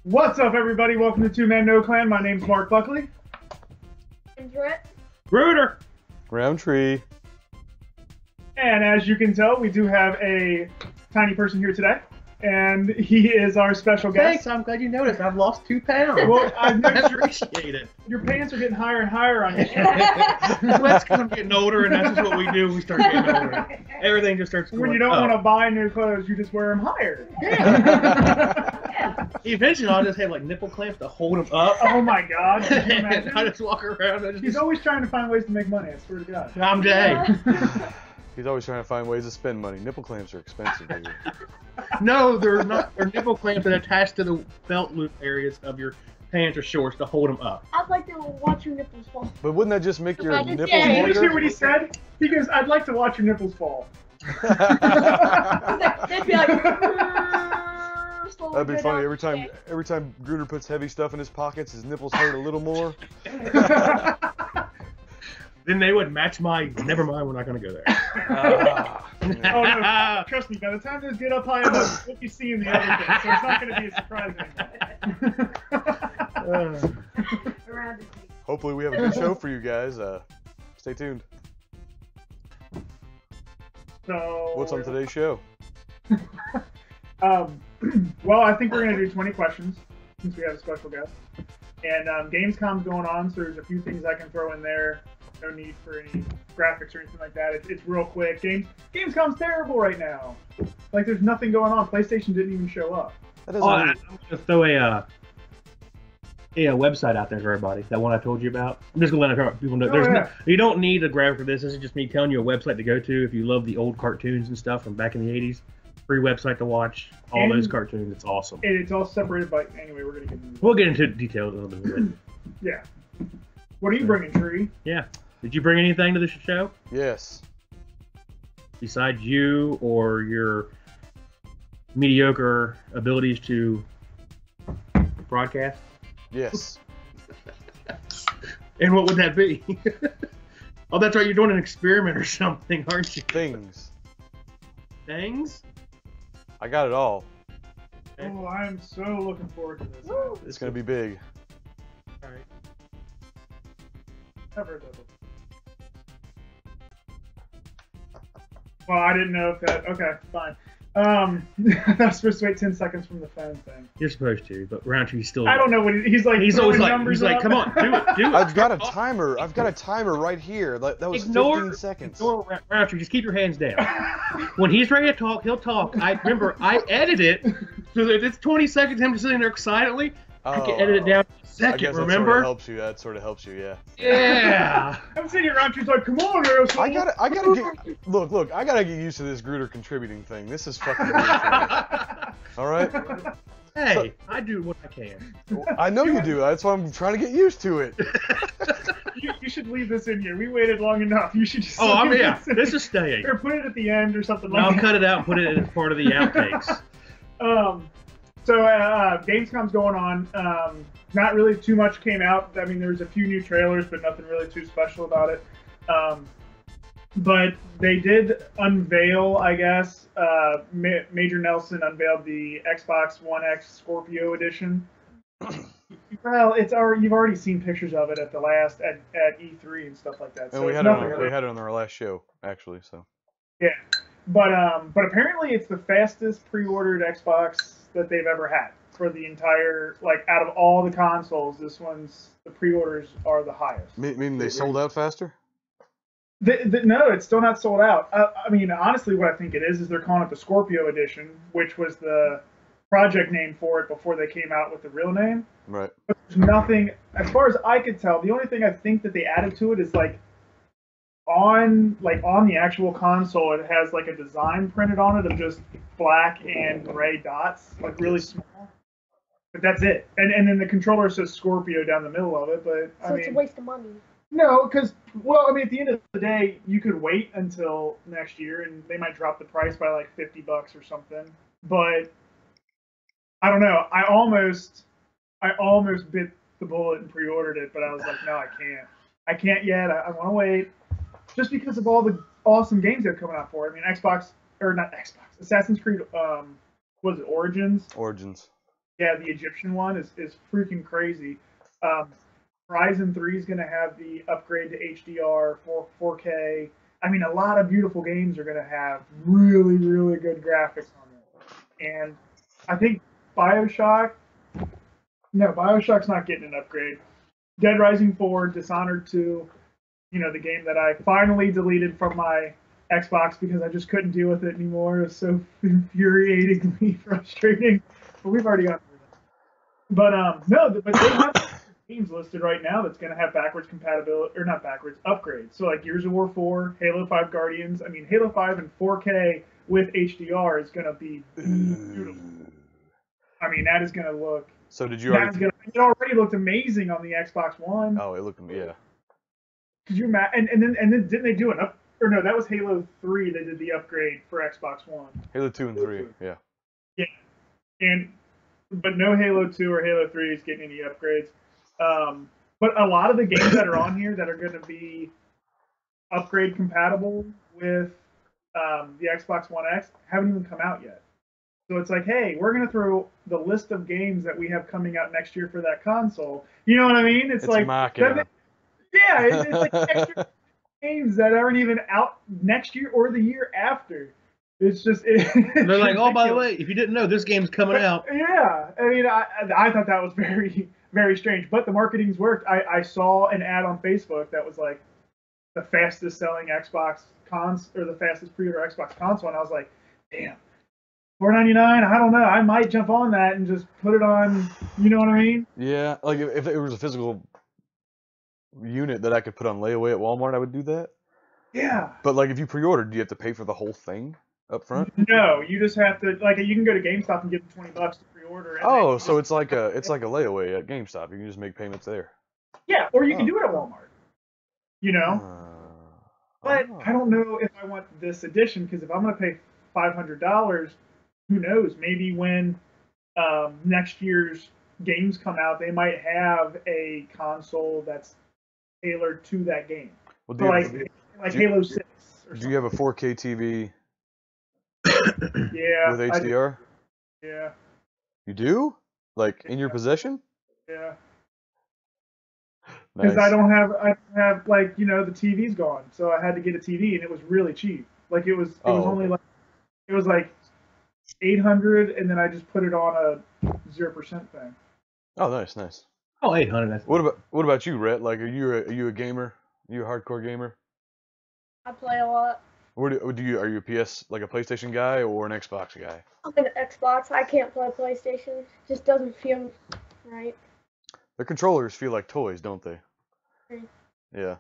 What's up, everybody? Welcome to Two Man No Clan. My name's Mark Buckley. And Rhett. Rooter. Roundtree. And as you can tell, we do have a tiny person here today. And he is our special guest. Thanks, I'm glad you noticed. I've lost 2 pounds. Well, I appreciate it. Your pants are getting higher and higher on you. That's because I'm getting older, and that's just what we do. We start getting older. Everything just starts going When you don't up. want to buy new clothes, you just wear them higher. Yeah. Eventually, I'll just have like nipple clamps to hold them up. Oh my God. Could you And imagine? I just walk around. He's always trying to find ways to make money, I swear to God. I'm Jay. He's always trying to find ways to spend money. Nipple clamps are expensive, baby. No, they're not. They're nipple clamps that attach to the belt loop areas of your pants or shorts to hold them up. I'd like to watch your nipples fall. But wouldn't that just make your Like a nipples gay. Did you longer? hear what he said? He goes, I'd like to watch your nipples fall. They'd be like, That'd be funny. Every time Gruder puts heavy stuff in his pockets, his nipples hurt a little more. Then they would match my. Never mind, we're not going to go there. Oh no, trust me, by the time those get up high enough, we'll be seeing the other thing, so it's not going to be a surprise anymore. Around his feet. Hopefully we have a good show for you guys. Stay tuned. So, What's on today's show? Well, I think we're going to do 20 questions since we have a special guest. And Gamescom's going on, so there's a few things I can throw in there. No need for any graphics or anything like that. It's real quick. Gamescom's terrible right now. Like, there's nothing going on. PlayStation didn't even show up. That doesn't I'm really- going to throw a website out there for everybody. That one I told you about. I'm just going to let people know. Oh, yeah. You don't need a graphic for this. This is just me telling you a website to go to if you love the old cartoons and stuff from back in the 80s. Free website to watch all And- those cartoons. It's awesome. And it's all separated by... Anyway, we're going to get into We'll get into details a little bit. Yeah. What are you bringing, Tree? Yeah. Did you bring anything to the show Yes. besides you or your mediocre abilities to broadcast? Yes. And what would that be? Oh, that's right. You're doing an experiment or something, aren't you? Things. Things? I got it all. Oh, I am so looking forward to this. Woo. It's gonna be big. All right. I've heard that before. Well, I didn't know if that... Okay, fine. I was supposed to wait 10 seconds from the phone thing. You're supposed to, but Roundtree's still. I don't know what he's like. He's always throwing like, numbers he's like, up. come on, do it, do it. I've got a timer. I've got a timer right here. That was 15 seconds. Ignore Roundtree. Just keep your hands down. When he's ready to talk, he'll talk. I edit it so that it's 20 seconds. Him just sitting there silently. I can edit it down to a I second. guess Remember? that sort of helps you. Yeah. Yeah. I'm sitting here around. She's like, "Come on, asshole." I gotta get. Look. I gotta get used to this Gruder contributing thing. This is fucking weird for me. All right. Hey, I do what I can. I know you do. That's why I'm trying to get used to it. You should leave this in here. We waited long enough. You should just. Oh, I'm leave yeah. in This here. is staying. Or put it at the end or something I'll like cut it out and put it as part of the outtakes. that. So Gamescom's going on. Not really too much came out. I mean, there's a few new trailers, but nothing really too special about it. But they did unveil, I guess. Major Nelson unveiled the Xbox One X Scorpio Edition. Well, you've already seen pictures of it at E3 and stuff like that. And So we it's had it nothing on our last show, actually. So. Yeah, but apparently it's the fastest pre-ordered Xbox that they've ever had for the entire, like, out of all the consoles. This one's, the pre-orders are the highest. Meaning they sold out faster? No, it's still not sold out. I mean, honestly, what I think it is they're calling it the Scorpio Edition, which was the project name for it before they came out with the real name. Right. But there's nothing, as far as I could tell, the only thing I think that they added to it is like on the actual console, it has like a design printed on it of just black and gray dots, like really small. But that's it. And then the controller says Scorpio down the middle of it. But So I it's a mean, waste of money. no, because I mean, at the end of the day, you could wait until next year, and they might drop the price by like $50 or something. But I don't know. I almost bit the bullet and pre-ordered it, but I was like, no, I can't. I can't yet. I want to wait, just because of all the awesome games that are coming out for it. I mean, Assassin's Creed. Was it Origins? Origins. Yeah, the Egyptian one is freaking crazy. Horizon 3 is going to have the upgrade to HDR for 4K. I mean, a lot of beautiful games are going to have really, really good graphics on it. And I think Bioshock's not getting an upgrade. Dead Rising 4, Dishonored 2, the game that I finally deleted from my Xbox because I just couldn't deal with it anymore. It was so infuriatingly frustrating. But we've already gone through that. But but they have games listed right now that's going to have backwards compatibility, or not backwards, upgrades. So like Gears of War 4, Halo 5 Guardians. I mean, Halo 5 in 4K with HDR is going to be beautiful. I mean, that is going to look. So did you already? It already looked amazing on the Xbox One. Oh, it looked, yeah. Could you imagine? And then didn't they do an up? Or no, that was Halo 3. They did the upgrade for Xbox One. Halo 2 and 3, yeah. Yeah, but no Halo 2 or Halo 3 is getting any upgrades. But a lot of the games that are on here that are going to be upgrade compatible with the Xbox One X haven't even come out yet. So it's like, hey, we're going to throw the list of games that we have coming out next year for that console. You know what I mean? It's like, it's like extra games that aren't even out next year or the year after. It's just they're like, oh, by the way, if you didn't know, this game's coming out. Yeah, I mean, I thought that was very, very strange, but the marketing's worked. I saw an ad on Facebook that was like the fastest selling Xbox or the fastest pre-order Xbox console, and I was like, damn, $4.99. I don't know. I might jump on that and just put it on. You know what I mean? Yeah, like if it was a physical unit that I could put on layaway at Walmart, I would do that. Yeah. But like if you pre-ordered, do you have to pay for the whole thing up front? No, you just have to you can go to GameStop and give them $20 to pre-order. Oh, so it's like a layaway at GameStop. You can just make payments there. Yeah, or you can do it at Walmart. But I don't know if I want this edition because if I'm going to pay $500, who knows? Maybe when next year's games come out, they might have a console that's tailored to that game. Well, so Halo 6. Do you have a 4K TV? Yeah. With HDR? Yeah. You do? Like in your possession? Yeah. Nice. Because I have the TV's gone, so I had to get a TV, and it was really cheap. Like it was only like $800, and then I just put it on a 0% thing. Oh, nice. Oh, 800. What about you, Rhett? Like, are you a gamer? Are you a hardcore gamer? I play a lot. Are you a PlayStation guy or an Xbox guy? I'm an Xbox. I can't play PlayStation. Just doesn't feel right. The controllers feel like toys, don't they? Mm. Yeah.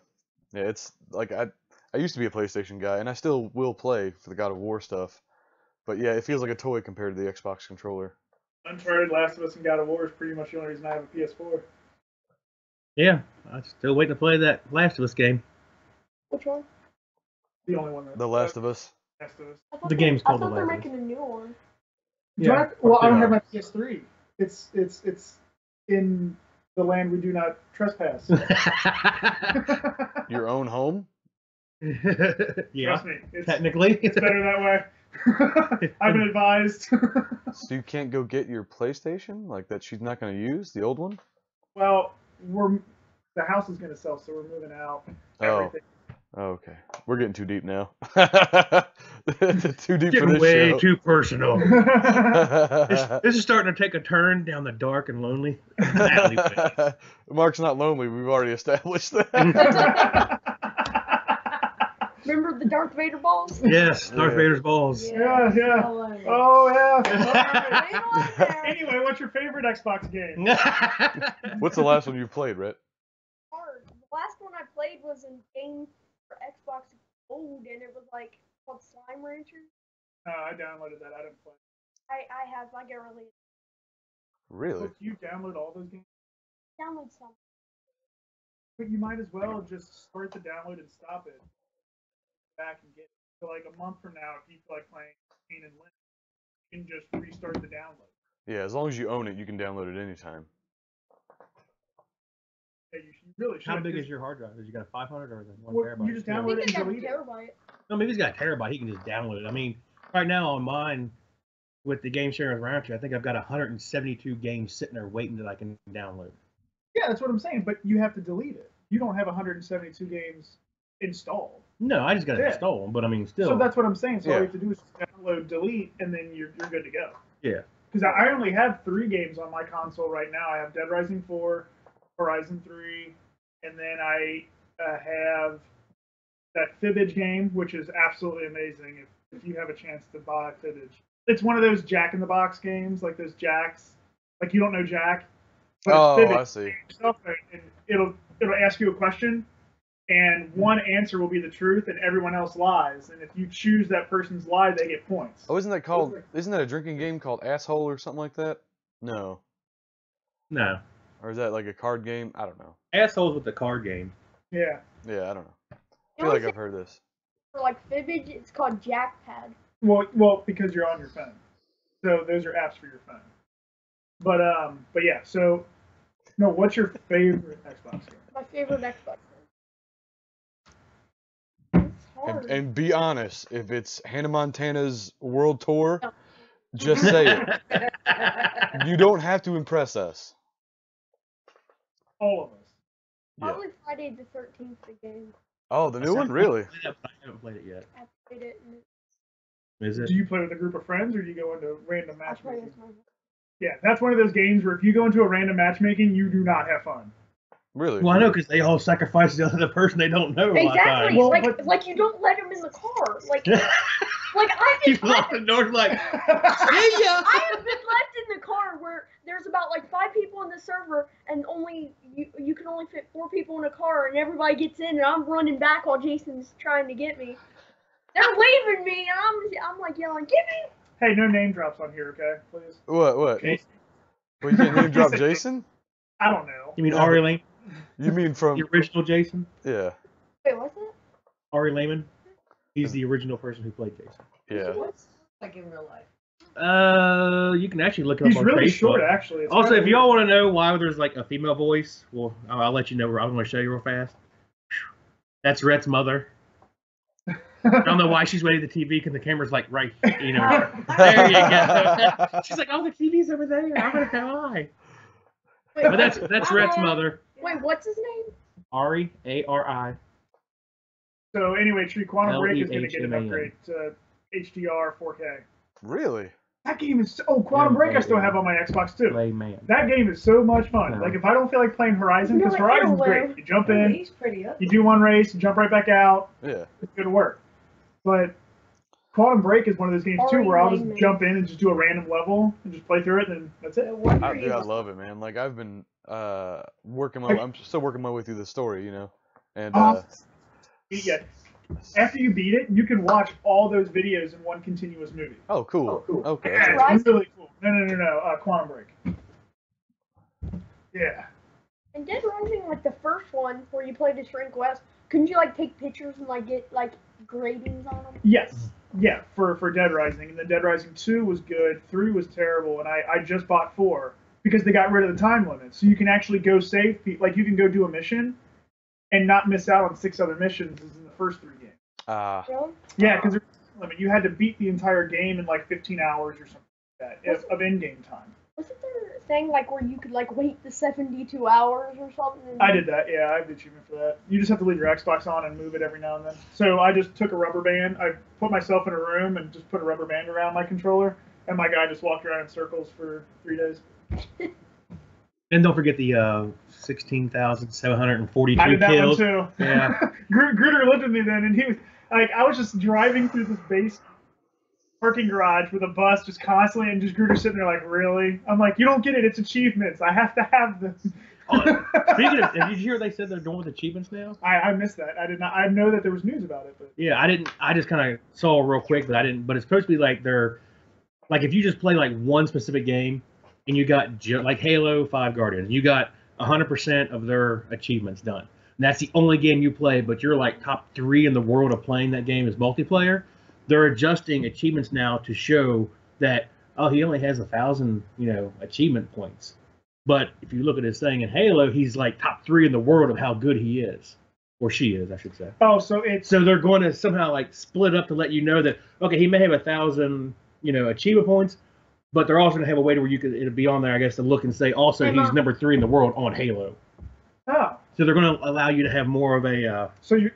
It's like I used to be a PlayStation guy, and I still will play for the God of War stuff. But yeah, it feels like a toy compared to the Xbox controller. Uncharted, Last of Us, and God of War is pretty much the only reason I have a PS4. Yeah, I'm still waiting to play that Last of Us game. Which one? The only one. The Last of Us. Last of Us. The game's called The I thought they're Last of Us. making a new one. Yeah. Well, I don't have my PS3. It's in the land we do not trespass. Your own home? Yeah. Trust me. Technically. It's better that way. I've been advised. So you can't go get your PlayStation? Like that she's not going to use? The old one? Well, the house is going to sell, so we're moving out. Everything. Oh, okay. We're getting too deep now. Too deep for this way show. too personal. This is starting to take a turn down the dark and lonely. Mark's not lonely. We've already established that. Remember the Darth Vader balls? Yes, Darth Vader's balls. Yeah. Oh, yeah. Anyway, what's your favorite Xbox game? What's the last one you played, Rhett? Hard. The last one I played was a game for Xbox Gold, and it was called Slime Rancher. I downloaded that. I didn't play. I have. I get really. Really? So you download all those games? Download some. But you might as well just start the download and stop it. Back and get it. So a month from now, if you feel like playing Pain and Limp, you can just restart the download. Yeah, as long as you own it, you can download it anytime. Yeah, you really should. How big is your hard drive? Is you got a 500 or is it 1 Well, terabyte? you just I download think it I and got a delete it. terabyte. No, maybe he's got a terabyte. He can just download it. I mean, right now on mine, with the game sharing with Roundtree, I think I've got 172 games sitting there waiting that I can download. Yeah, that's what I'm saying. But you have to delete it. You don't have 172 games installed. No, I just got to install them. But I mean, still. So that's what I'm saying. So all Yeah. you have to do is download, delete, and then you're good to go. Yeah. Because I only have 3 games on my console right now. I have Dead Rising 4, Horizon 3, and then I have that Fibbage game, which is absolutely amazing. If you have a chance to buy Fibbage, it's one of those Jack in the Box games, like those Jacks. Like you don't know Jack. But Oh, it's Fibbage I see. stuff, and it'll ask you a question, and one answer will be the truth, and everyone else lies. And if you choose that person's lie, they get points. Oh, isn't that a drinking game called Asshole or something like that? No. No. Or is that like a card game? I don't know. Assholes with the card game. Yeah. Yeah, I don't know. I You feel know like what I've heard this. For like Fibbage, it's called Jackpad. Well, because you're on your phone, so those are apps for your phone. But yeah. So, no, what's your favorite Xbox game? My favorite Xbox game. It's hard. And be honest, if it's Hannah Montana's World Tour, No. just say it. You don't have to impress us. All of us. Yeah. Probably Friday the 13th, the game. Oh, the new one? Really? I haven't played it yet. I played it and Is it? Do you play with a group of friends, or do you go into random I played matchmaking? with my Yeah, that's one of those games where if you go into a random matchmaking, you do not have fun. Really? Well, I know because they all sacrifice the other person they don't know. Exactly. Well, like but- like you don't let them in the car. Like You I've lock the been door like, see ya. I have been left in the car where there's about like 5 people in the server and only you can only fit 4 people in a car and everybody gets in and I'm running back while Jason's trying to get me. They're leaving me and I'm like yelling, "Get me!" Hey, no name drops on here, okay? Please. What? Okay. Well, you can't name drop Jason? I don't know. You mean Yeah, Ari Lehman? You mean from... The original Jason? Yeah. Wait, what's that? Ari Lehman? He's the original person who played Jason. Yeah. What's Like in real life. You can actually look it He's up on really Facebook. short, actually. It's Also, kinda if y'all weird. want to know why there's like a female voice, well, I'll let you know. I'm going to show you real fast. That's Rhett's mother. I don't know why she's waiting at the TV because the camera's like right, you know. There you go. She's like, oh, the TV's over there. I'm going to go why. Wait, But that's Rhett's mother. Wait, what's his name? Ari, A-R-I. So anyway, Tree Quantum Break is going to get an L-E-H-M-A-N. upgrade to HDR 4K. Really? That game is Quantum Break I still have on my Xbox too. Play man. That game is so much fun. Yeah. Like if I don't feel like playing Horizon, because Really, Horizon's everywhere. great. You jump Oh, in, he's pretty up. you do one race, you jump right back out. Yeah. It's good work. But Quantum Break is one of those games too where I'll just Already jump in and just do a random level and just play through it, and that's it. I love it, man. Like, I've been I'm still working my way through the story, you know? And, Yeah. After you beat it, you can watch all those videos in one continuous movie. oh, cool. Oh, cool. Okay. Yeah, that's it's Horizon? really cool. No. Quantum Break. Yeah. And Dead Rising, like the first one where you played as Shrink West, couldn't you like take pictures and like get like gradings on them? Yes. Yeah, for Dead Rising. And then Dead Rising 2 was good, 3 was terrible, and I just bought 4 because they got rid of the time limit. So you can actually go save people. Like, you can go do a mission and not miss out on 6 other missions as in the first 3 games. Really? Yeah, because there's a limit. You had to beat the entire game in like 15 hours or something like that of in-game time. Wasn't there a thing like where you could like wait the 72 hours or something? And I did that, yeah, I have the achievement for that. You just have to leave your Xbox on and move it every now and then. So I just took a rubber band, I put myself in a room and just put a rubber band around my controller, and my guy just walked around in circles for 3 days. And don't forget the 16,742 I did that kills. one too. Yeah. Gruder looked at me then, and he was like, I was just driving through this base parking garage with a bus just constantly, and just Gruder sitting there like, really? I'm like, you don't get it, it's achievements. I have to have them. Oh, speaking of, did you hear they said they're doing with achievements now? I missed that. I did not. I know that there was news about it, but Yeah, I didn't. I just kind of saw real quick, but I didn't. But it's supposed to be like they're like if you just play like one specific game and you got like Halo 5 Guardians, you got 100% of their achievements done. And that's the only game you play, but you're like top 3 in the world of playing that game as multiplayer. They're adjusting achievements now to show that he only has 1,000 achievement points. But if you look at his thing in Halo, he's like top 3 in the world of how good he is, or she is, I should say. oh, so it's So they're going to somehow like split up to let you know that okay, he may have 1,000 achievement points, but they're also going to have a way to where it'll be on there, I guess, to look and say also Hey, he's Mom. number 3 in the world on Halo. Oh, So they're going to allow you to have more of a so your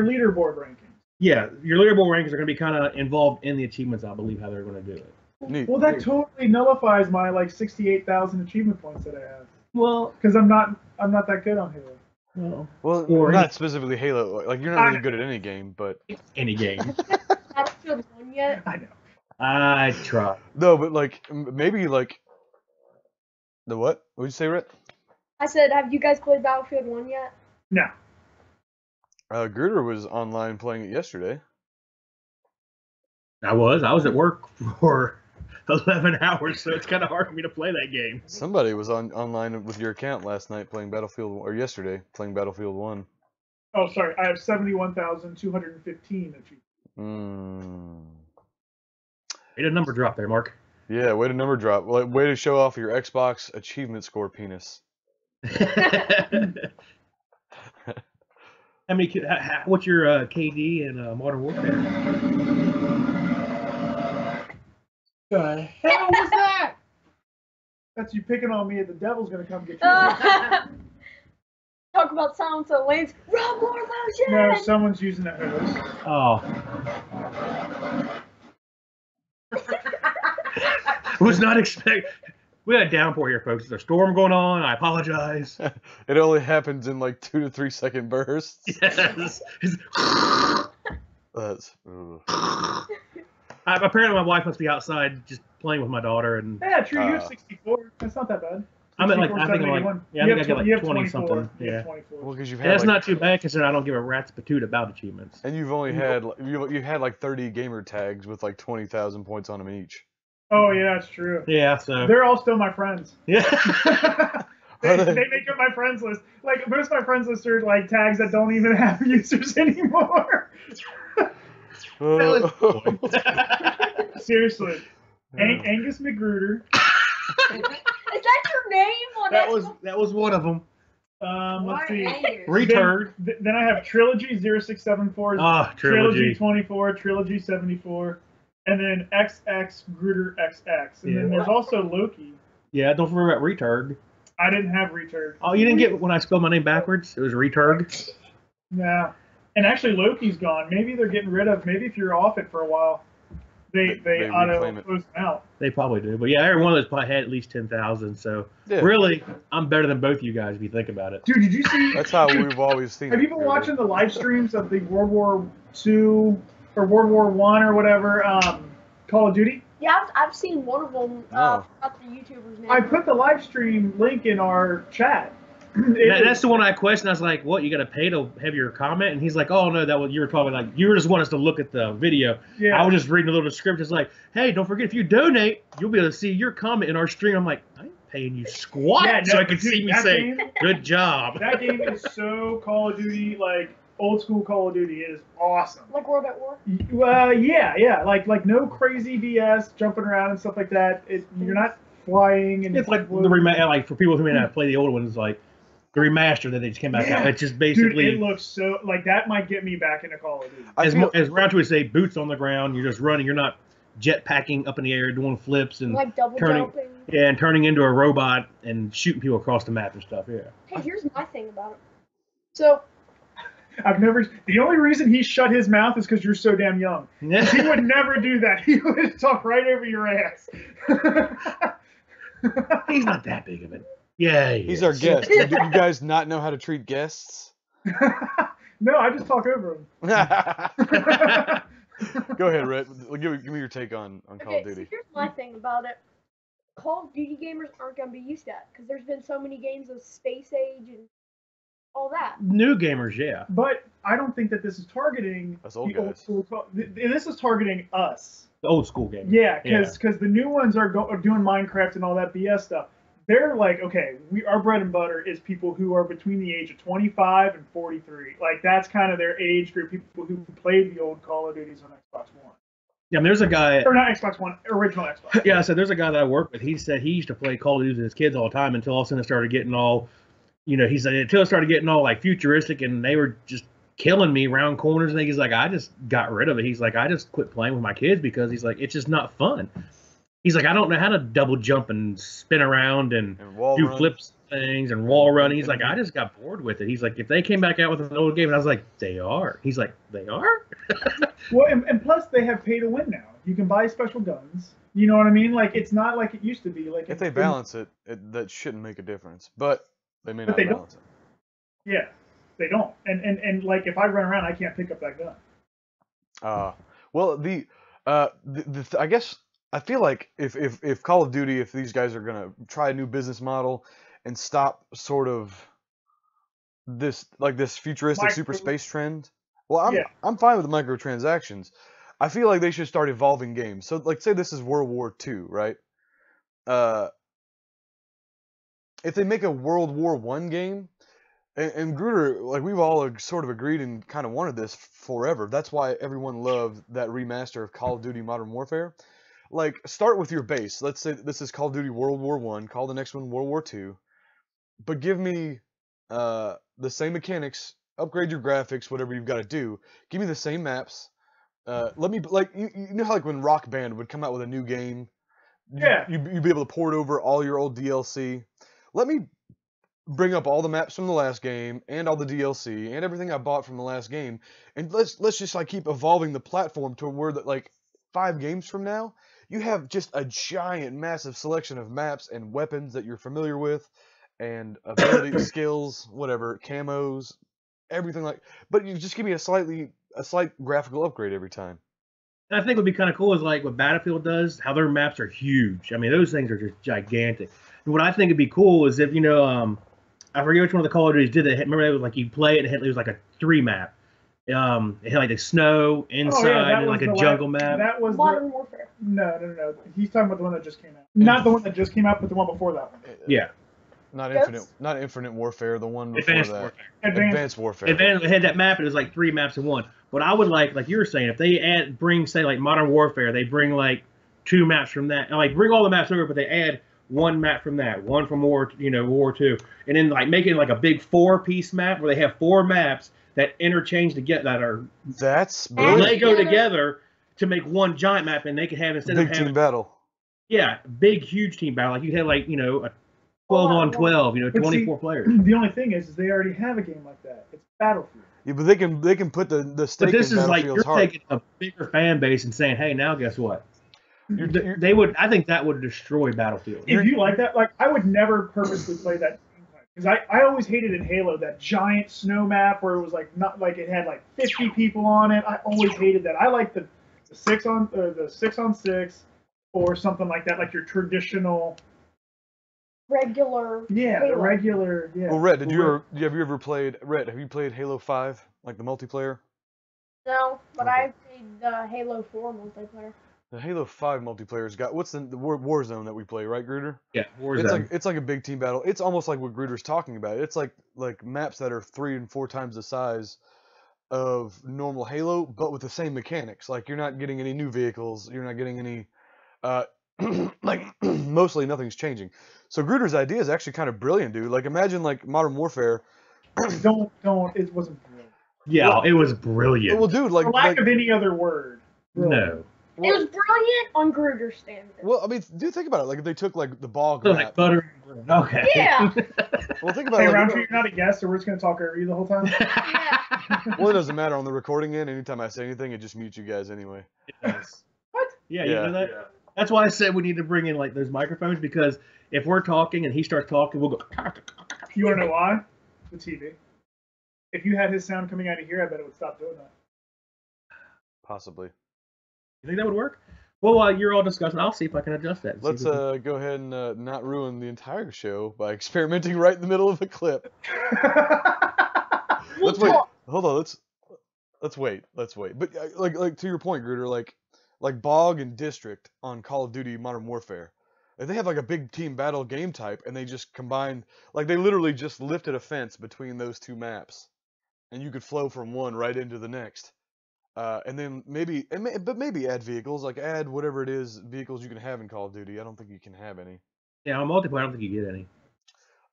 leaderboard rankings. yeah, your leaderboard rankings are going to be kind of involved in the achievements. I believe how they're going to do it. Neat. Well, that totally nullifies my like 68,000 achievement points that I have Well, because I'm not that good on Halo. Well, Or not any- specifically Halo. Like you're not really good at any game, but any game. Battlefield 1 yet? I know. I try. no, but like maybe like the what? What'd you say, Rhett? I said, have you guys played Battlefield 1 yet? No. Gruder was online playing it yesterday. I was at work for 11 hours, so it's kind of hard for me to play that game. Somebody was online with your account last night playing Battlefield, or yesterday playing Battlefield 1. Oh, sorry. I have 71,215 achievements. Made a number drop there, Mark. Yeah, way to number drop. Like, way to show off your Xbox achievement score penis. How many? What's your KD in Modern Warfare? The hell was that? That's you picking on me. The devil's gonna come get you. Talk about Silence of the Lambs. Run more motion! No, someone's using that hose. Oh. Was not expect. We had a downpour here, folks. There's a storm going on. I apologize. It only happens in like 2 to 3 second bursts. Yes. That's. Apparently, my wife must be outside just playing with my daughter, and Yeah, true. You have 64. That's not that bad. I'm at like 64, I think I'm like 71. yeah, I think I get like 20 something. You have Yeah, 24. Well, because you've and had that's like, not too bad considering I don't give a rat's patoot about achievements. and you've only had you had like 30 gamer tags with like 20,000 points on them each. Oh yeah, that's true. Yeah, so They're all still my friends. yeah. they make up my friends list. Like most of my friends list are like tags that don't even have users anymore. Seriously, Angus McGruder. Is that your name on that was one of them. Let's see. Return. Then I have Trilogy 0674, Trilogy. 24, Trilogy 74, and then XX Gruder XX. And then there's also Loki. Yeah, don't forget about Return. I didn't have Return. Oh, you didn't get when I spelled my name backwards? It was Return. Nah. And actually Loki's gone. Maybe they're getting rid of. Maybe if you're off it for a while, they auto reclaim it. close them out. They probably do, but yeah, every one of those probably had at least 10,000. So Yeah. really, I'm better than both you guys if you think about it. Dude, did you see? That's how we've always seen Have it. you been watching the live streams of the World War II or World War I or whatever Call of Duty? Yeah, I've seen one of them. Oh. Forgot the YouTuber's name. I put the live stream link in our chat. That's the one I questioned. I was like, "What? You got to pay to have your comment?" And he's like, "Oh no, that was you were probably like you were just wanting us to look at the video." Yeah. I was just reading a little description. It's like, "Hey, don't forget if you donate, you'll be able to see your comment in our stream." I'm like, "I ain't paying you squat Yeah, so no, I can dude, see me that say game- good job." That game is so Call of Duty, like old school Call of Duty. It is awesome. Like World at War. Yeah. Like no crazy BS jumping around and stuff like that. You're not flying and It's like the like for people who may not play the old ones, like the remaster that they just came back out. It's just basically Dude, it looks so like that might get me back into Call of Duty. as Round 2 would say, boots on the ground. You're just running. You're not jetpacking up in the air, doing flips and Like double turning. jumping. Yeah, and turning into a robot and shooting people across the map and stuff. Yeah. Hey, here's my thing about it. So, The only reason he shut his mouth is because you're so damn young. He would never do that. He would talk right over your ass. He's not that big of it. Yeah, He's our guest. Do you guys not know how to treat guests? No, I just talk over him. Go ahead, Rhett. Give me your take on Call okay, of Duty. so here's my thing about it. Call of Duty gamers aren't going to be used to that because there's been so many games of Space Age and all that. New gamers, yeah. But I don't think that this is targeting Us old the old guys. school. This is targeting us. The old school gamers. Yeah, because the new ones are doing Minecraft and all that BS stuff. They're like, okay, our bread and butter is people who are between the age of 25 and 43. Like that's kind of their age group. People who played the old Call of Duties on Xbox One, Yeah, I mean, there's a guy. or not Xbox One, original Xbox. Yeah, so there's a guy that I work with. He said he used to play Call of Duty with his kids all the time until all of a sudden it started getting all, he said until it started getting all like futuristic and they were just killing me around corners and he's like, I just got rid of it. He's like, I just quit playing with my kids because he's like, it's just not fun. He's like, I don't know how to double jump and spin around and wall do run. flips things and wall running. He's and- like, I just got bored with it. He's like, if they came back out with an old game, and I was like, they are. He's like, they are? Well, and plus they have pay to win now. You can buy special guns. You know what I mean? Like it's not like it used to be. Like If they balance it, that shouldn't make a difference. But they may not they balance don't. it. Yeah, they don't. And like if I run around, I can't pick up that gun. Well, I guess I feel like if Call of Duty, if these guys are gonna try a new business model and stop sort of this futuristic super space trend, well, I'm fine with the microtransactions. I feel like they should start evolving games. So, like, say this is World War II, right? If they make a World War I game, and Gruder, like, we've all sort of agreed and kind of wanted this forever. That's why everyone loved that remaster of Call of Duty Modern Warfare. Like, start with your base. Let's say this is Call of Duty World War I. Call the next one World War II. But give me the same mechanics. Upgrade your graphics, whatever you've got to do. Give me the same maps. Let me, like, you know how, like, when Rock Band would come out with a new game? Yeah. You'd be able to port over all your old DLC. Let me bring up all the maps from the last game and all the DLC and everything I bought from the last game, and let's just like keep evolving the platform to where that like 5 games from now you have just a giant massive selection of maps and weapons that you're familiar with and ability skills, whatever, camos, everything like, but you just give me a slight graphical upgrade every time. And I think what would be kind of cool is like what Battlefield does, how their maps are huge. I mean, those things are just gigantic. And what I think would be cool is if, you know, I forget which one of the Call of Duties did that. Remember, it was like you play it and it was like a 3 map. It had like the snow inside and like a jungle map. That was Modern Warfare. No. He's talking about the one that just came out. Not the one that just came out, but the one before that one. Yeah. Not Yes. Infinite Warfare, the one before Advanced that. Warfare. Advanced Warfare. It had that map. It was like 3 maps in one. What I would like you were saying, if they bring say like Modern Warfare, they bring like 2 maps from that, and like bring all the maps over, but they add 1 map from that, 1 from War II, and then like make it like a big 4-piece map where they have 4 maps that interchange That's they brilliant. go together to make 1 giant map, and they could have instead Big of having team battle. yeah, big huge team battle, like you had like a 12 on 12, But 24 see, players. The only thing is they already have a game like that. It's Battlefield. Yeah, but they can put the stake But this in is like Battlefield's you're heart. taking a bigger fan base and saying, hey, now guess what? You're- They would. I think that would destroy Battlefield. If you like that, like I would never purposely play that because I always hated in Halo that giant snow map where it was like not like it had like 50 people on it. I always hated that. I like the 6 on 6 or something like that, like your traditional Regular. the Halo. regular Well, Rhett, have you ever played Halo 5, like the multiplayer? No, but Okay. I played the Halo 4 multiplayer. The Halo 5 multiplayer's got what's the Warzone that we play, right, Gruder? Yeah, Warzone. It's like a big team battle. It's almost like what Gruder's talking about. It's like maps that are 3 and 4 times the size of normal Halo, but with the same mechanics. Like you're not getting any new vehicles. You're not getting any like mostly nothing's changing. So Gruder's idea is actually kind of brilliant, dude. Like imagine like Modern Warfare. don't it wasn't brilliant. Yeah, it was brilliant. Well, dude, like For lack of any other word. Brilliant. No. It was brilliant on Gruder's standards. Well, I mean, dude, think about it. Like if they took like the bog Like map. butter and bread. Okay. Yeah. Well, think about Hey, it. Like, Roundtree, you're not a guest, so we're just gonna talk over you the whole time. Yeah. well, it doesn't matter on the recording end. Anytime I say anything, it just mutes you guys anyway. What? Yeah, you Yeah. know that? Yeah. That's why I said we need to bring in like those microphones, because if we're talking and he starts talking, we'll go. You wanna know why? The TV. If you had his sound coming out of here, I bet it would stop doing that. Possibly. You think that would work? Well, while you're all discussing, I'll see if I can adjust that. Let's go ahead and not ruin the entire show by experimenting right in the middle of the clip. We'll Let's wait. talk. Hold on. Let's wait. But like to your point, Gruder, like Bog and District on Call of Duty Modern Warfare. If they have like a big team battle game type and they just combined, like they literally just lifted a fence between those 2 maps, and you could flow from one right into the next. And then maybe add vehicles, like add whatever it is vehicles you can have in Call of Duty. I don't think you can have any. Yeah, on multiplayer, I don't think you get any.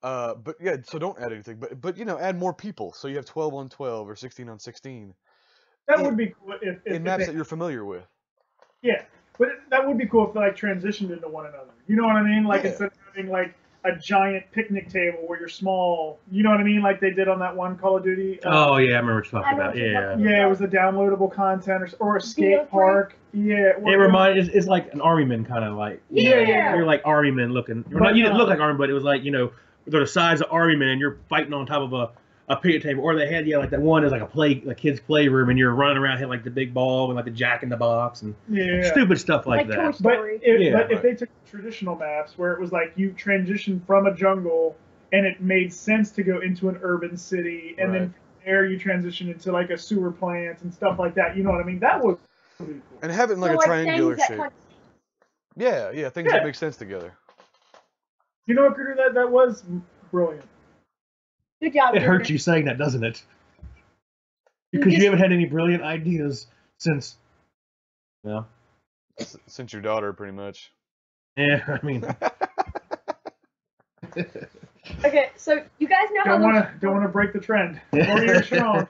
But yeah, so don't add anything. But add more people, so you have 12 on 12 or 16 on 16 That would be cool if in maps they, that you're familiar with. yeah. But that would be cool if they like transitioned into one another. You know what I mean? Like Yeah. instead of having like a giant picnic table where you're small. You know what I mean? Like they did on that one Call of Duty. Oh yeah, I remember what you're I talking know about. what you're Yeah. talking Yeah, it was the downloadable content or a skate Vehicle. park. Yeah. It reminds. It's like an army man kind of like. You know, Yeah. You're like army men looking. You're not, you didn't look like army, but it was like they're the size of army men, and you're fighting on top of a picnic table. Or they had like that one is like a kid's playroom, and you're running around hitting like the big ball and like the Jack in the Box and stupid stuff like that. Toy Story. But if they took traditional maps where it was like you transitioned from a jungle and it made sense to go into an urban city, and then from there you transition into like a sewer plant and stuff like that. You know what I mean? That would be cool. And have it in like a triangular shape. Yeah, things that make sense together. You know what, Critter? That was brilliant. Good job. It hurts you saying that, doesn't it? Because you haven't had any brilliant ideas since. Well. Since your daughter, pretty much. Yeah, I mean. Okay, so you guys know don't how want to break the trend. 4 years strong.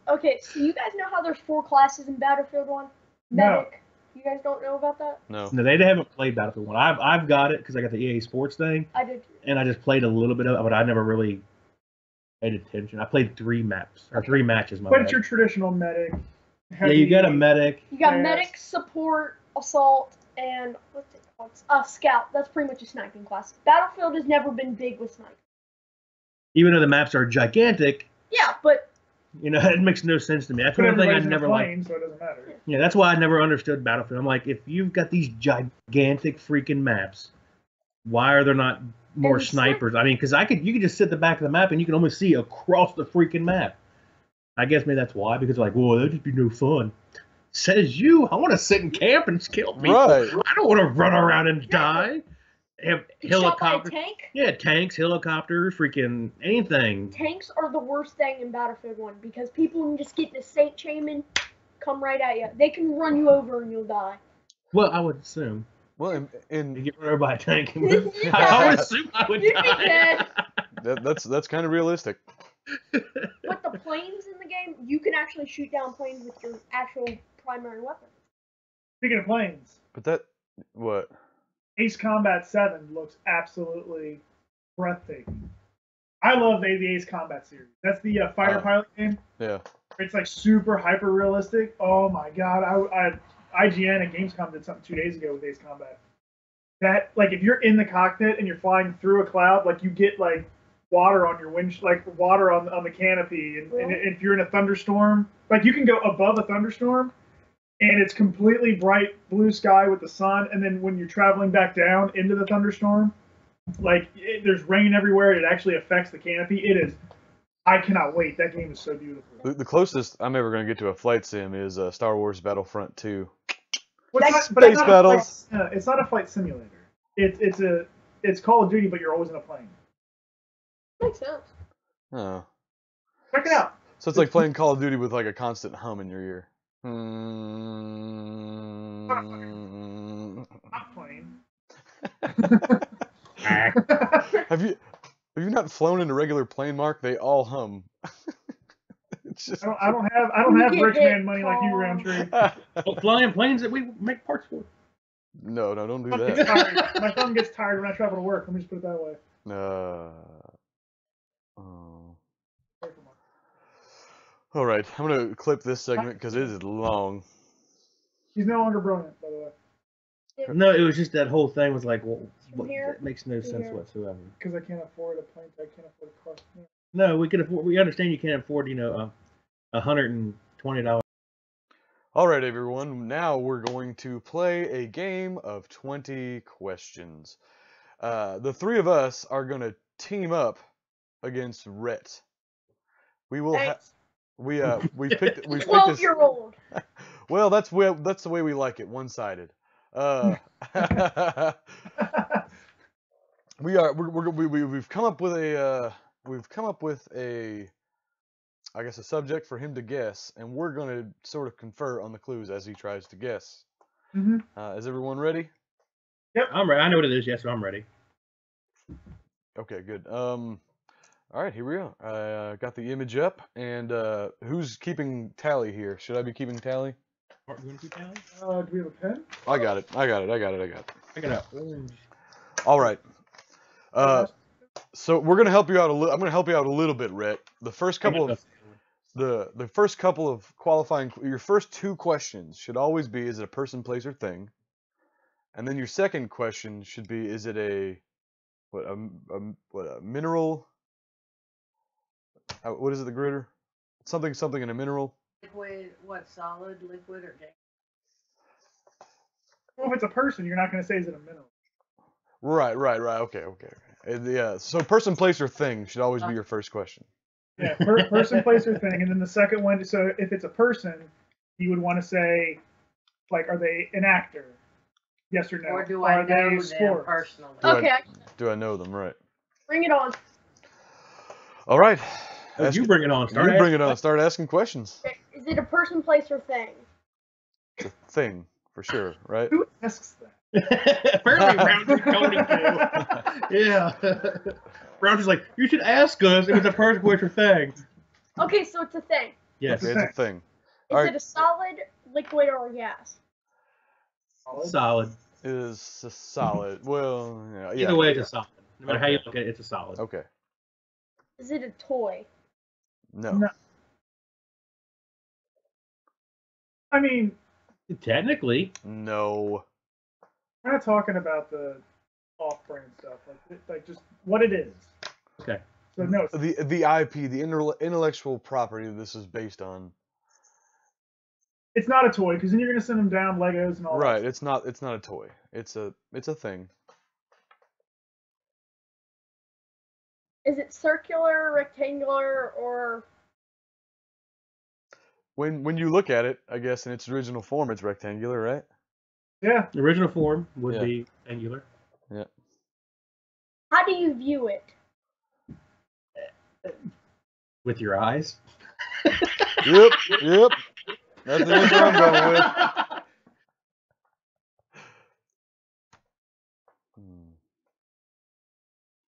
Okay, so you guys know how there's 4 classes in Battlefield 1? Medic. You guys don't know about that? No. No, they haven't played Battlefield 1. I've got it because I got the EA Sports thing. I did. And I just played a little bit of it, but I never really paid attention. I played 3 maps or 3 matches. But it's your traditional medic. Yeah, you got a medic. You got medic, support, assault, and what's it called? Scout. That's pretty much a sniping class. Battlefield has never been big with sniping. Even though the maps are gigantic. Yeah, but it makes no sense to me. That's one thing I never liked. So it doesn't matter. Yeah, that's why I never understood Battlefield. I'm like, if you've got these gigantic freaking maps, why are there not more snipers? I mean, because you could just sit at the back of the map and you can almost see across the freaking map. I guess maybe that's why, because like, whoa, that'd just be no fun. Says you. I want to sit in camp and kill people. Right. I don't want to run around and die. Have helicopters. Tank? Yeah, tanks, helicopters, freaking anything. Tanks are the worst thing in Battlefield 1 because people can just get in a Saint Chairman, come right at you. They can run you over and you'll die. Well, I would assume. Well, You get run over by a tank. I Yeah. would assume I would You'd be die. dead. that's kind of realistic. With the planes in the game, you can actually shoot down planes with your actual primary weapon. Speaking of planes, But what? Ace Combat 7 looks absolutely breathtaking. I love the Ace Combat series. That's the fighter pilot game. Yeah. It's like super hyper realistic. Oh my god! IGN and Gamescom did something 2 days ago with Ace Combat. That like if you're in the cockpit and you're flying through a cloud, like you get like water on your windshield, like water on the canopy, and if you're in a thunderstorm, like you can go above a thunderstorm, and it's completely bright blue sky with the sun, and then when you're traveling back down into the thunderstorm, like there's rain everywhere, and it actually affects the canopy. It is. I cannot wait. That game is so beautiful. The closest I'm ever going to get to a flight sim is Star Wars Battlefront 2. Space battles. It's not a flight simulator. It's Call of Duty, but you're always in a plane. Makes sense. Oh. Check it out. So it's like playing Call of Duty with like a constant hum in your ear. Not plane. Have you not flown in a regular plane, Mark? They all hum. It's just I don't have rich man money like you, Roundtree. Well, flying planes that we make parts for. No, don't do Gets that. tired. My thumb gets tired when I travel to work. Let me just put it that way. All right, I'm gonna clip this segment because it is long. He's no longer brilliant, by the way. No, it was just that whole thing was like, well, Here that makes no sense whatsoever. Because I can't afford a plane, I can't afford a car. Yeah. No, we can afford. We understand you can't afford, $120. All right, everyone. Now we're going to play a game of 20 questions. The 3 of us are gonna team up against Rhett. We will. We picked this. 12-year-old. Well, that's the way we like it, one-sided. We've come up with a I guess a subject for him to guess, and we're gonna sort of confer on the clues as he tries to guess. Mm-hmm. Is everyone ready? Yep. I'm ready. I know what it is. Yes, I'm ready. Okay, good. All right, here we go. I got the image up, and who's keeping tally here? Should I be keeping tally? Mark, you want to keep down? Do we have a pen? I got it. I got an orange. All right. So we're gonna help you out a little. I'm gonna help you out a little bit, Rhett. The first couple of qualifying, your first 2 questions should always be: is it a person, place, or thing? And then your second question should be: is it a mineral? What is it, the gritter? Something in a mineral. Liquid, what, solid, liquid, or gas? Well, if it's a person, you're not going to say is it a mineral. Right. Okay. Yeah. So person, place, or thing should always be your first question. Yeah, person, place, or thing. And then the second one, so if it's a person, you would want to say, like, are they an actor? Yes or no? Or do I Are know they them sports? personally? Okay, Do I know them? Right. bring it on. All right. Oh, you bring it on. You bring it on. Start asking questions. Okay, is it a person, place, or thing? It's a thing for sure, right? Who asks that? Apparently, Roundtree told him to. Yeah. Roundtree's like, you should ask us if it's a person, place, or thing. Okay, so it's a thing. Yes. Okay, it's a thing. Is All it right. a solid, liquid, or a gas? Solid. It is a solid. Well, yeah. Either way, it's a solid. No matter how you look at it, it's a solid. Okay. Is it a toy? No. No. I mean, Technically. No. we're not talking about the off-brand stuff, like just what it is. Okay. So no, The IP, the intellectual property this is based on. it's not a toy because then you're going to send them down Legos and all Right. that. It's not a toy. It's a thing. Is it circular, rectangular, or When you look at it, I guess in its original form, it's rectangular, right? Yeah. The original form would Yeah. be angular. Yeah. how do you view it? With your eyes. Yep. That's the answer I'm going with.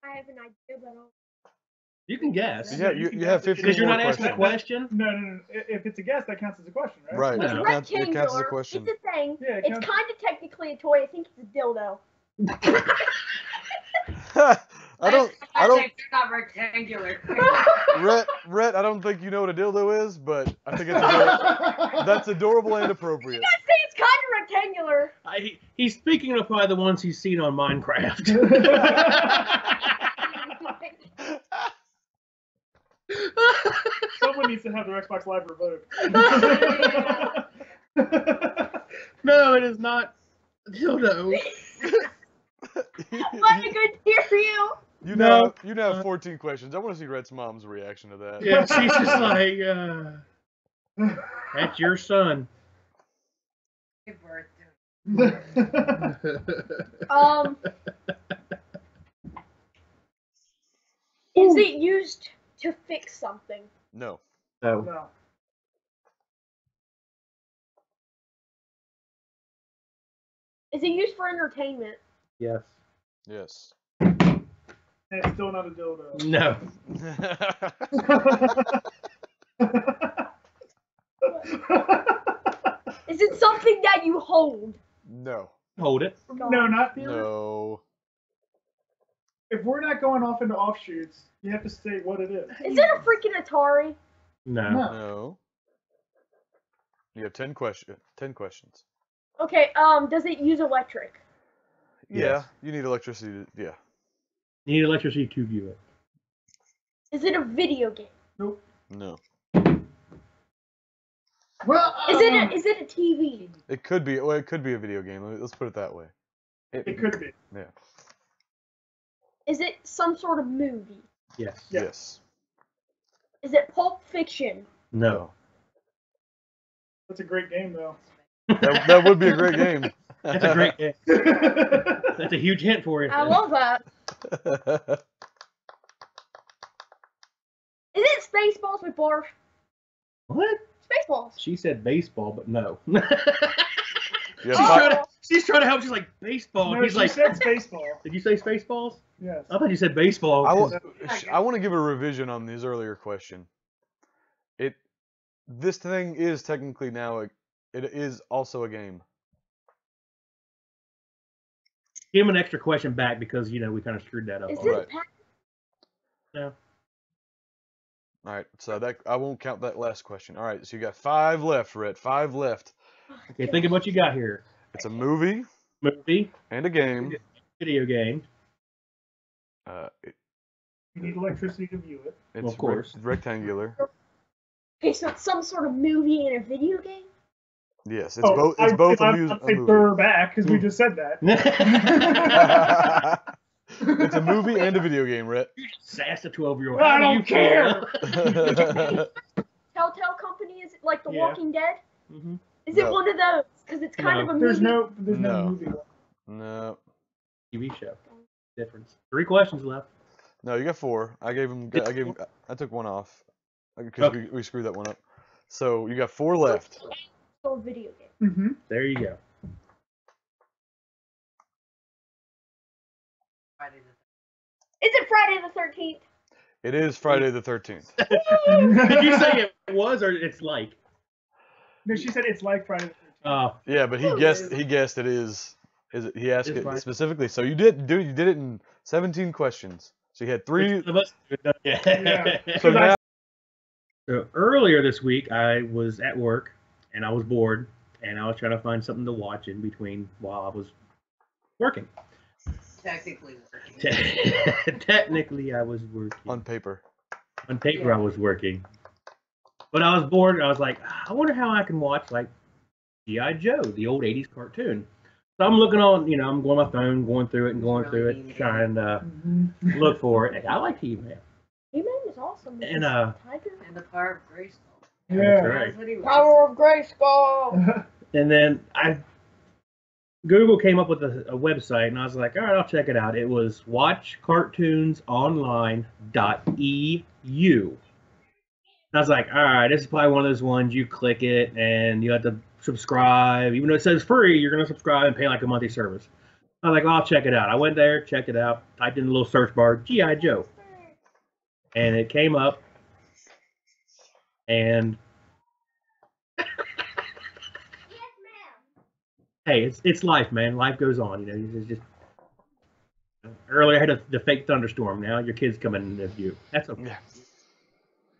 I have an idea, but I don't. You can guess. Yeah, you have 15 Because you're more not asking a questions. question. No. If it's a guess, that counts as a question, right? Right. No. It's It rectangular. counts as a question. It's a thing. Yeah, it It's counts- kind of technically a toy. I think it's a dildo. I don't, They're not rectangular. Rhett, I don't think you know what a dildo is, but I think that's adorable and appropriate. You guys say it's kind of rectangular. He's speaking of probably the ones he's seen on Minecraft. Someone needs to have their Xbox Live revoked. No, it is not. Dildo. What a good hear you. You No. now have 14 questions. I want to see Rhett's mom's reaction to that. Yeah, she's just like, that's your son. Give birth to Is it used to fix something? No. No. No. Is it used for entertainment? Yes. Yes. And it's still not a dildo. No. Is it something that you hold? No. Hold it. No, not the. No. If we're not going off into offshoots, you have to say what it is. Is it a freaking Atari? No. No. No. You have 10 questions. Okay, does it use electric? Yeah. Yes. You need electricity to, yeah. You need electricity to view it. Is it a video game? No. Well, Is it a TV? It could be a video game. Let's put it that way. it could be. Yeah. Is it some sort of movie? Yes. Yeah. Yes. Is it Pulp Fiction? No. That's a great game, though. That would be a great game. That's a great game. That's a huge hint for you. I love that. Is it Spaceballs with Barf? What? Spaceballs. She said baseball, but no. Yeah, She's trying to help. She's like, baseball. No, And he's she like, said baseball. did you say Spaceballs? Yes. I thought you said baseball. I 'cause- want to give a revision on his earlier question. This thing is technically now It is also a game. Give him an extra question back because we kind of screwed that up. Is already. this Right. Pat? No. All right, so that I won't count that last question. All right, so you got 5 left, Rhett. 5 left. Okay, think of what you got here. It's a movie Movie, and a game. video game. You need electricity to view it. It's Well, of course. rectangular. Okay, so it's some sort of movie and a video game? Yes, it's both. It's both a I'd say movie. throw her back because we just said that. It's a movie and a video game, Rhett. Sass a 12-year-old. I How do don't you care. Telltale Company, is it like The Yeah. Walking Dead? Mm-hmm. Is it No. one of those? Because it's kind No. of a movie. There's no No. movie one. No, TV show. Difference. 3 questions left. no, you got 4. I took one off because Okay. we screwed that one up. So you got 4 left. Or a video game. Mm-hmm. There you go. Friday the Is it Friday the 13th? It is Friday the 13th. Did you say it was or it's like? No, she said it's like Friday the 13th. Yeah, but he guessed. He guessed it is. He asked It's it Friday. specifically. So you did it in 17 questions. So you had 3. Of us. Yeah. So now, So earlier this week, I was at work and I was bored and I was trying to find something to watch in between while I was working. technically working. Technically, I was working. on paper. On paper, Yeah. I was working. But I was bored. And I was like, I wonder how I can watch like G.I. Joe, the old 80s cartoon. So I'm looking on, I'm going on my phone, going through it and going through it, trying to Mm-hmm. look for it. I like He-Man. He-Man was awesome. And, Tiger. And the power of Grayskull. Yeah. Right. That's what he was. Power of Grayskull. And then Google came up with a website, and I was like, all right, I'll check it out. It was watchcartoonsonline.eu. I was like, all right, this is probably one of those ones you click it and you have to subscribe. Even though it says free, you're going to subscribe and pay like a monthly service. I was like, well, I'll check it out. I went there, checked it out, typed in the little search bar, G.I. Joe. And it came up. And hey, it's life, man. Life goes on. It's just earlier I had the fake thunderstorm. Now your kid's coming into view. That's okay. Yeah.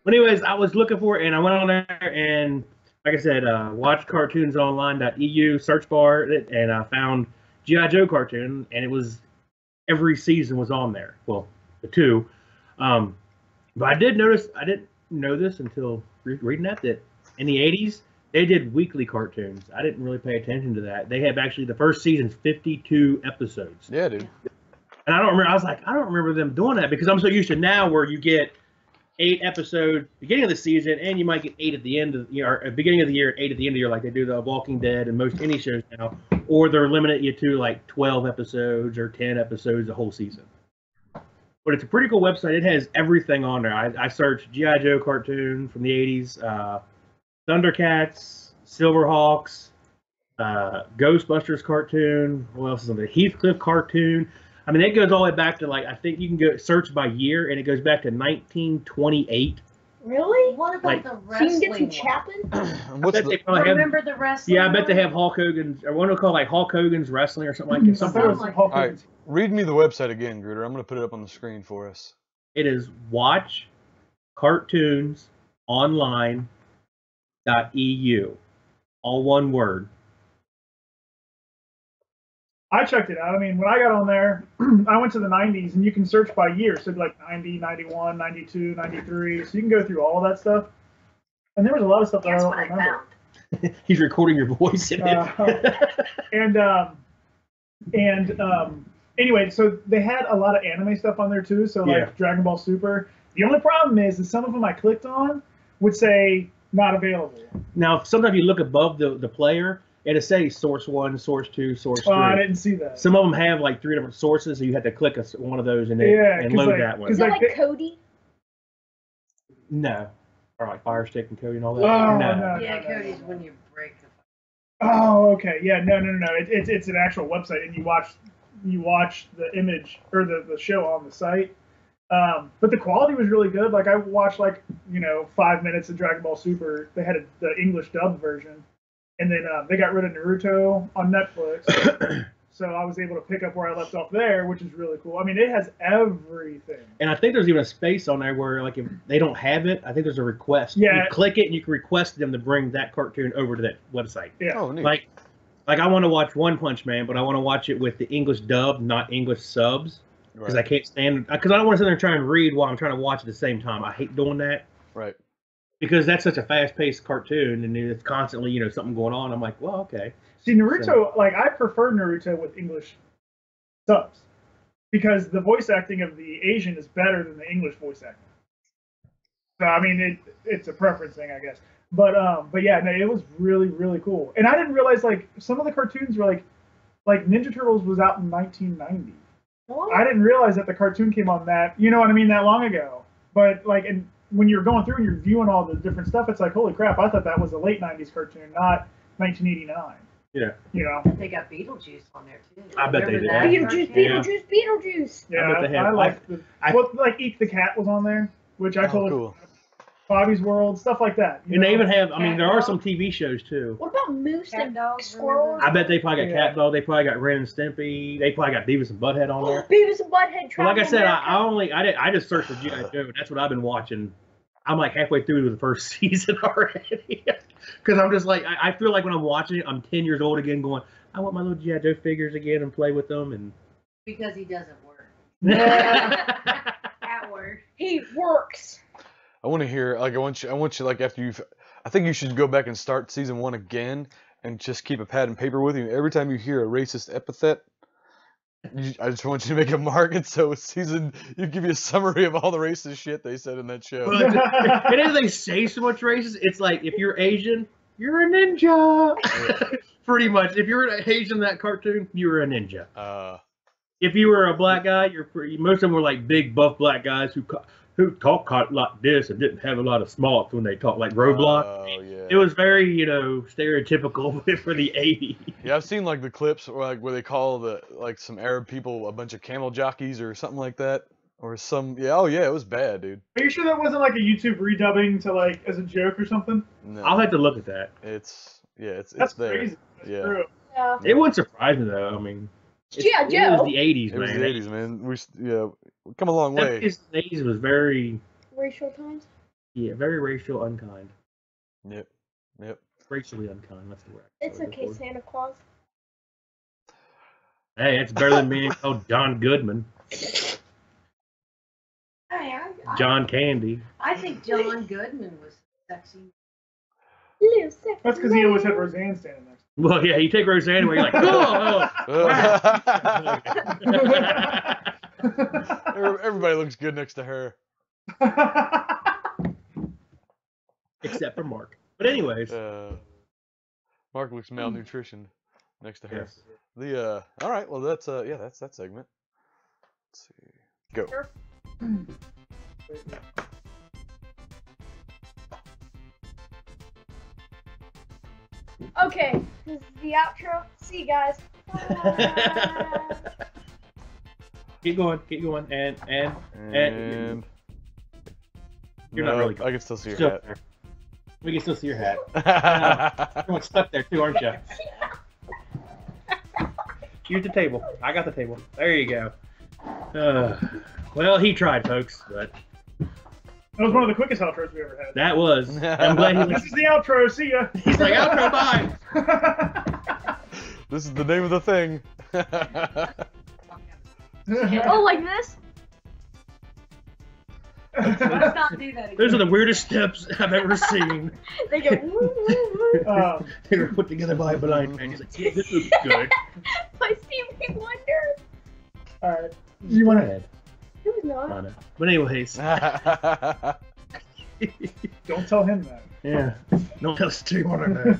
But anyways, I was looking for it, and I went on there, and like I said, watchcartoonsonline.eu search bar, and I found G.I. Joe cartoon, and it was every season was on there. Well, the 2. But I didn't know this until reading that in the 80s, they did weekly cartoons. I didn't really pay attention to that. They have actually, the first season's 52 episodes. Yeah, dude. And I don't remember them doing that because I'm so used to now where you get 8 episodes beginning of the season and you might get 8 at the end of or at beginning of the year, 8 at the end of the year, like they do the Walking Dead and most indie shows now, or they're limiting you to like 12 episodes or 10 episodes a whole season. But it's a pretty cool website. It has everything on there. I searched G.I. Joe cartoon from the 80s, Thundercats, Silverhawks, Ghostbusters cartoon. What else is on there? Heathcliff cartoon. I mean, it goes all the way back to like, I think you can go search by year, and it goes back to 1928. Really? What about Like- the So you wrestling can get some one? Chaplin? What's I bet they the? probably have, Remember the wrestling? yeah, I bet they one? have Hulk Hogan's, or what do we call it, like Hulk Hogan's wrestling or something like that. I thought it Something. was like Hulk All right, Hogan's. read me the website again, Gruder. I'm gonna put it up on the screen for us. It is watchcartoonsonline.eu. All one word. I checked it out. I mean, when I got on there, I went to the 90s, and you can search by year. So it'd be like 90, 91, 92, 93. So you can go through all of that stuff. And there was a lot of stuff that I Guess don't what I remember. found? He's recording your voice in it. Anyway, so they had a lot of anime stuff on there too. So like Yeah. Dragon Ball Super. The only problem is some of them I clicked on would say not available. Now, sometimes you look above the player, it'll say source 1, source 2, source 3. Oh, I didn't see that. Some of them have like 3 different sources, so you have to click one of those and, Yeah, and 'cause, load like- that one. Is 'cause it like like the- Cody? No. Or like Fire Stick and Cody and all that. Oh, no. no. Yeah, Cody's when you break the. Oh, okay. Yeah, no. It's an actual website, and you watch the image or the show on the site. But the quality was really good. Like I watched 5 minutes of Dragon Ball Super. They had the English dub version, and then they got rid of Naruto on Netflix. So I was able to pick up where I left off there, which is really cool. I mean, it has everything. And I think there's even a space on there where, like, if they don't have it, I think there's a request. Yeah. You click it, and you can request them to bring that cartoon over to that website. Yeah. Oh, neat. Like I want to watch One Punch Man, but I want to watch it with the English dub, not English subs, because I can't stand. Because I don't want to sit there and try and read while I'm trying to watch at the same time. I hate doing that. Right. Because that's such a fast-paced cartoon, and it's constantly, something going on. I'm like, well, okay. See, Naruto, like, I prefer Naruto with English subs because the voice acting of the Asian is better than the English voice acting. So, I mean, it's a preference thing, I guess. But yeah, no, it was really, really cool. And I didn't realize, like, some of the cartoons were, like Ninja Turtles was out in 1990. What? I didn't realize that the cartoon came on that, you know what I mean, that long ago. But, like, and when you're going through and you're viewing all the different stuff, it's like, holy crap, I thought that was a late 90s cartoon, not 1989. Yeah. You know? They got Beetlejuice on there too. I bet they Remember did. that Beetlejuice, cartoon? Beetlejuice. Yeah, bet they have. I like the. Well, like Eek the Cat was on there, which I totally. cool. Bobby's World, stuff like that. you And they know? even have, I mean, there are some TV shows, too. What about Moose Cat and Dog, Squirrel? remember? I bet they probably got Yeah. Cat Dog. They probably got Ren and Stimpy. They probably got Beavis and Butthead on there. Beavis and Butthead. But like I Traveling said, America. I just searched for G.I. Joe. That's what I've been watching. I'm like halfway through the first season already. Because I'm just like, I feel like when I'm watching it, I'm 10 years old again going, I want my little G.I. Joe figures again and play with them. And Because he doesn't work. Yeah. At work. He works. I want to hear, like, I want you, like, after you've, I think you should go back and start season 1 again and just keep a pad and paper with you. Every time you hear a racist epithet, I just want you to make a mark, and so you give you a summary of all the racist shit they said in that show. and if they say so much racist, it's like, if you're Asian, you're a ninja. Pretty much. If you're an Asian in that cartoon, you're a ninja. If you were a black guy, most of them were like big buff black guys who talk like this and didn't have a lot of smarts when they talk, like Roblox. Oh, yeah. It was very, stereotypical for the 80s. Yeah, I've seen, like, the clips where they call some Arab people a bunch of camel jockeys or something like that. Or some, yeah, it was bad, dude. Are you sure that wasn't like a YouTube redubbing to like as a joke or something? No, I'll have to look at that. it's That's there. crazy. That's Yeah. true. Yeah. It wouldn't surprise me, though. I mean, G.I. it Joe. was the 80s, It was man. the 80s, man. We come a long way. The 80s was very, Racial times. very racial, unkind. Yep. Racially unkind, that's the word. It's okay, Santa Claus. Hey, it's better than being called John Goodman, Hey, John Candy. I think John Goodman was sexy. Little sexy That's because he always had man. Roseanne standing next. Well, yeah, you take Roseanne away, you're like, Everybody looks good next to her. except for Mark. But anyways, Mark looks malnutritioned next to her. yes. All right, well that's that's that segment. Let's see. Go. Sure. Okay, this is the outro. See you guys. Bye. keep going, and And you're not really I can still see your still hat. there. We can still see your hat. You're stuck there too, aren't you? Here's the table. I got the table. There you go. Well, he tried, folks, but That was one of the quickest outros we ever had. that was. I'm glad he This was. is the outro. See ya. He's like, outro, bye. This is the name of the thing. Oh, like this? Let's not do that again. Those are the weirdest steps I've ever seen. They go woo, woo, woo. They were put together by a blind man. He's like, yeah, this looks good. By Stevie Wonder. All right. You want to? ahead. It was not. I know. But anyways, Don't tell him that. yeah. Don't tell Stevie Wonder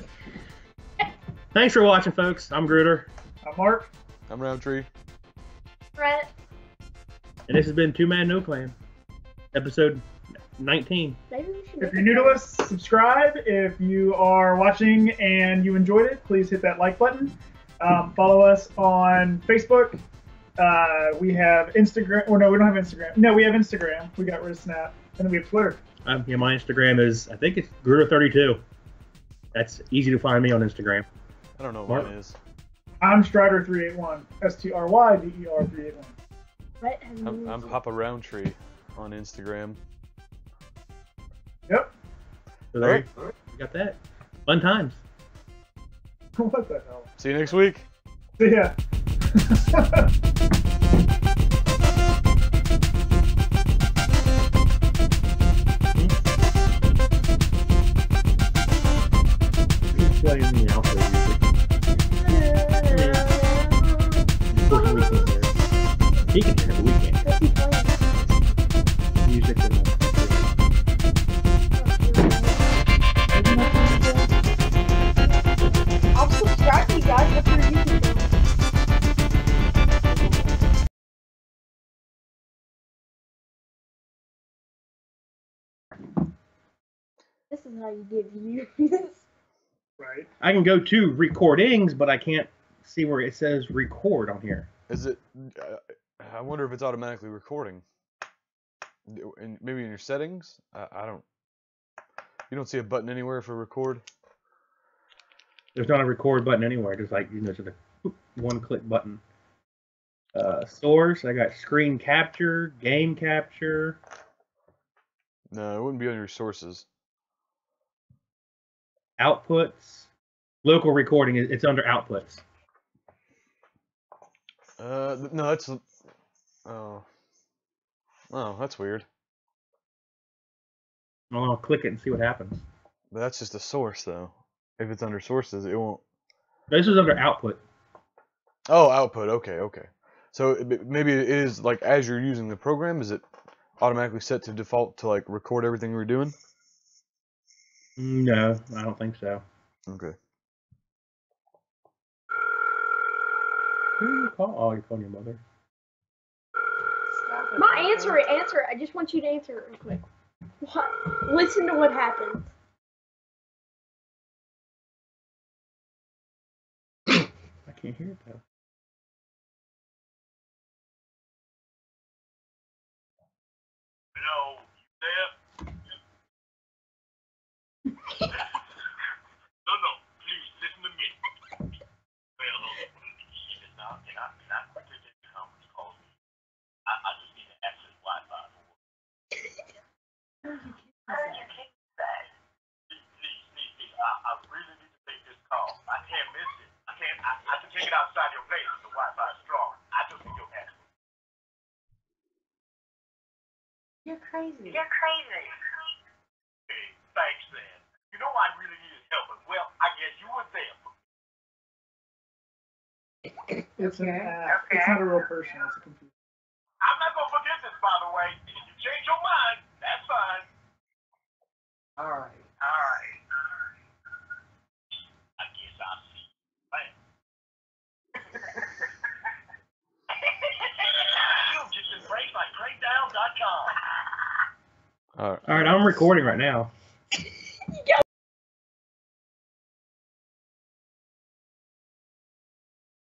that. Thanks for watching, folks. I'm Gruder, I'm Mark. I'm Roundtree. Rhett. and this has been Two Man No Clan, episode 19. Maybe we should If make you're a new to plan. us, subscribe. If you are watching and you enjoyed it, please hit that like button. Follow us on Facebook. We have Instagram. Or no, we don't have Instagram. No, we have Instagram. We got rid of Snap. And then we have Twitter. Yeah, my Instagram is, I think it's Gruder32. That's easy to find me on Instagram. I don't know what Mark? mine is. I'm Strider381. STRYDER381. Rhett has I'm music. Papa Roundtree on Instagram. Yep. So there you got that. Fun times. What the hell? See you next week. See ya. Playing the outro music. Unfortunately, we can't hear it. He can hear it, but we can't. What's he playing? Music and I'll subscribe to you guys. What's your YouTube channel? This is how you get views. Right. I can go to recordings, but I can't see where it says record on here. Is it? I wonder if it's automatically recording. Maybe in your settings. I don't. You don't see a button anywhere for record. There's not a record button anywhere. Just like just a one-click button. Source. I got screen capture, game capture. No, it wouldn't be on your sources. Outputs. Local recording. It's under outputs. No, that's. Oh, that's weird. I'll click it and see what happens. But that's just a source, though. If it's under sources, it won't. This is under output. Oh, output. Okay. So maybe it is like as you're using the program, is it automatically set to default to like record everything we're doing? No, I don't think so. Okay. Who are you calling? Oh, you're calling your mother. Ma, answer it. Answer it. I just want you to answer it real quick. What? Listen to what happens. I can't hear it though. Hello, you there? No, please listen to me. Well, it's not, can I quickly take the conference call? I just need to access Wi-Fi for work. Please. I really need to take this call. I can't miss it. I can take it outside your place if the Wi-Fi is strong. I just need your access. You're crazy. Okay, thanks then. You know I really needed help, but well, I guess you were there for me. It's an Okay. app. It's not a real person. It's a computer. I'm not gonna forget this, by the way. If you change your mind, that's fine. All right. I guess I'll see you. Bam. You'll get this break like TradeDown.com. All right. All right, I'm recording right now.